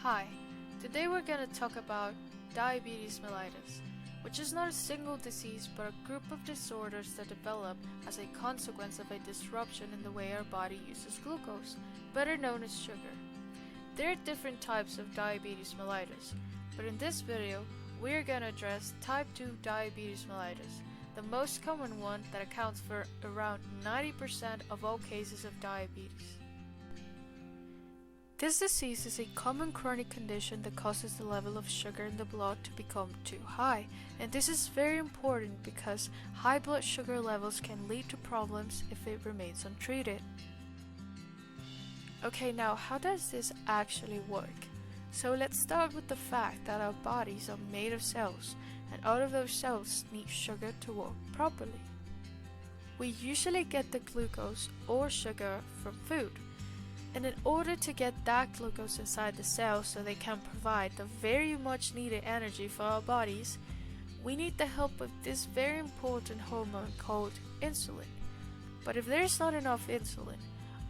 Hi, today we're going to talk about diabetes mellitus, which is not a single disease but a group of disorders that develop as a consequence of a disruption in the way our body uses glucose, better known as sugar. There are different types of diabetes mellitus, but in this video we're going to address type 2 diabetes mellitus, the most common one that accounts for around 90% of all cases of diabetes. This disease is a common chronic condition that causes the level of sugar in the blood to become too high, and this is very important because high blood sugar levels can lead to problems if it remains untreated. Okay, now how does this actually work? So let's start with the fact that our bodies are made of cells, and all of those cells need sugar to work properly. We usually get the glucose or sugar from food. And in order to get that glucose inside the cells so they can provide the very much needed energy for our bodies, we need the help of this very important hormone called insulin. But if there's not enough insulin,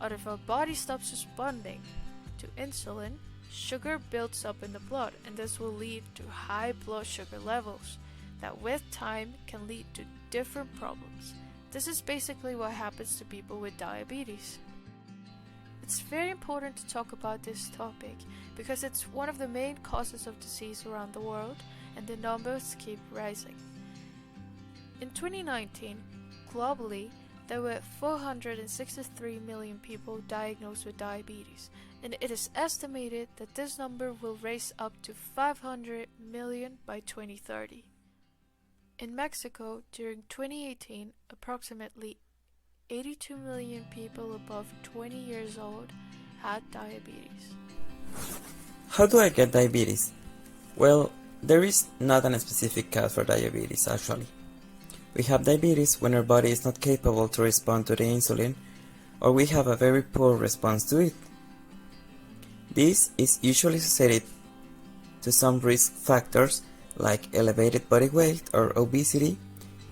or if our body stops responding to insulin, sugar builds up in the blood, and this will lead to high blood sugar levels that with time can lead to different problems. This is basically what happens to people with diabetes. It's very important to talk about this topic because it's one of the main causes of disease around the world, and the numbers keep rising. In 2019, globally, there were 463 million people diagnosed with diabetes, and it is estimated that this number will raise up to 500 million by 2030. In Mexico, during 2018, approximately 82 million people above 20 years old had diabetes. How do I get diabetes? Well, there is not a specific cause for diabetes actually. We have diabetes when our body is not capable to respond to the insulin, or we have a very poor response to it. This is usually associated to some risk factors like elevated body weight or obesity,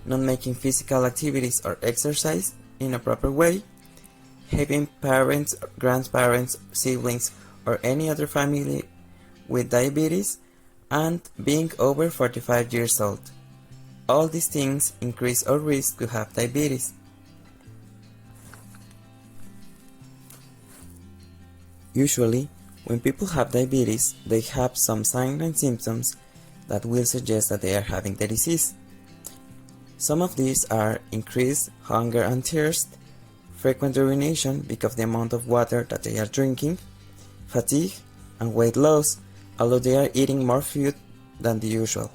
not making physical activities or exercise in a proper way, having parents, grandparents, siblings, or any other family with diabetes, and being over 45 years old. All these things increase our risk to have diabetes. Usually, when people have diabetes, they have some signs and symptoms that will suggest that they are having the disease. Some of these are increased hunger and thirst, frequent urination because of the amount of water that they are drinking, fatigue, and weight loss, although they are eating more food than the usual.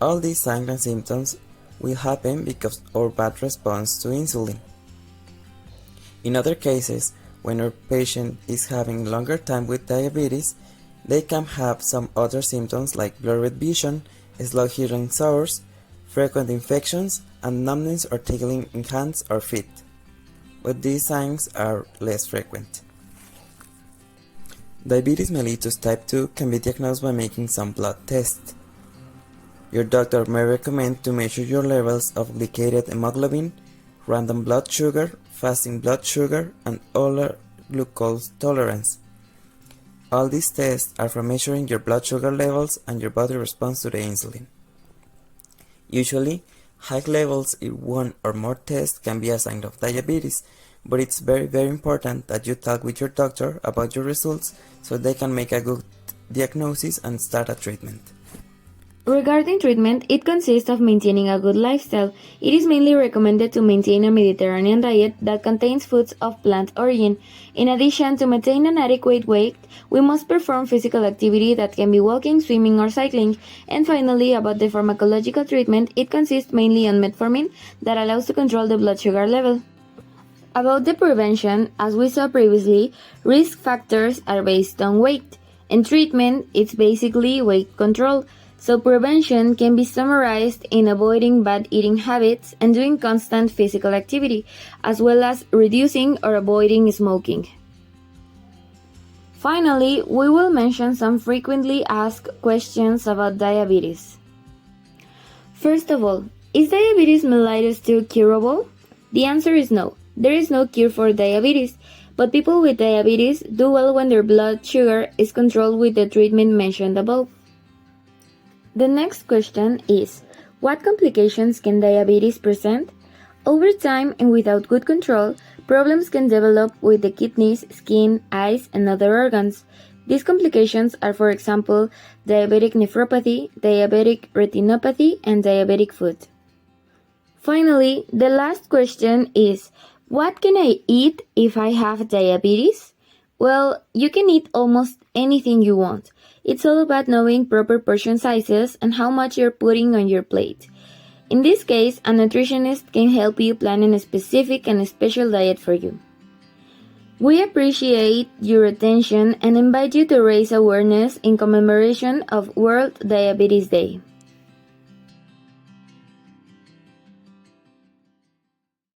All these signs and symptoms will happen because of our bad response to insulin. In other cases, when our patient is having longer time with diabetes, they can have some other symptoms like blurred vision, slow hearing source, frequent infections, and numbness or tingling in hands or feet, but these signs are less frequent. Diabetes mellitus type 2 can be diagnosed by making some blood tests. Your doctor may recommend to measure your levels of glycated hemoglobin, random blood sugar, fasting blood sugar, and oral glucose tolerance. All these tests are for measuring your blood sugar levels and your body response to the insulin. Usually, high levels in one or more tests can be a sign of diabetes, but it's very important that you talk with your doctor about your results so they can make a good diagnosis and start a treatment. Regarding treatment, it consists of maintaining a good lifestyle. It is mainly recommended to maintain a Mediterranean diet that contains foods of plant origin. In addition, to maintain an adequate weight, we must perform physical activity that can be walking, swimming, or cycling. And finally, about the pharmacological treatment, it consists mainly on metformin that allows to control the blood sugar level. About the prevention, as we saw previously, risk factors are based on weight, and treatment it's basically weight control. So prevention can be summarized in avoiding bad eating habits and doing constant physical activity, as well as reducing or avoiding smoking. Finally, we will mention some frequently asked questions about diabetes. First of all, is diabetes mellitus still curable? The answer is no. There is no cure for diabetes, but people with diabetes do well when their blood sugar is controlled with the treatment mentioned above. The next question is, what complications can diabetes present? Over time and without good control, problems can develop with the kidneys, skin, eyes, and other organs. These complications are, for example, diabetic nephropathy, diabetic retinopathy, and diabetic foot. Finally, the last question is, what can I eat if I have diabetes? Well, you can eat almost anything you want. It's all about knowing proper portion sizes and how much you're putting on your plate. In this case, a nutritionist can help you plan a specific and special diet for you. We appreciate your attention and invite you to raise awareness in commemoration of World Diabetes Day.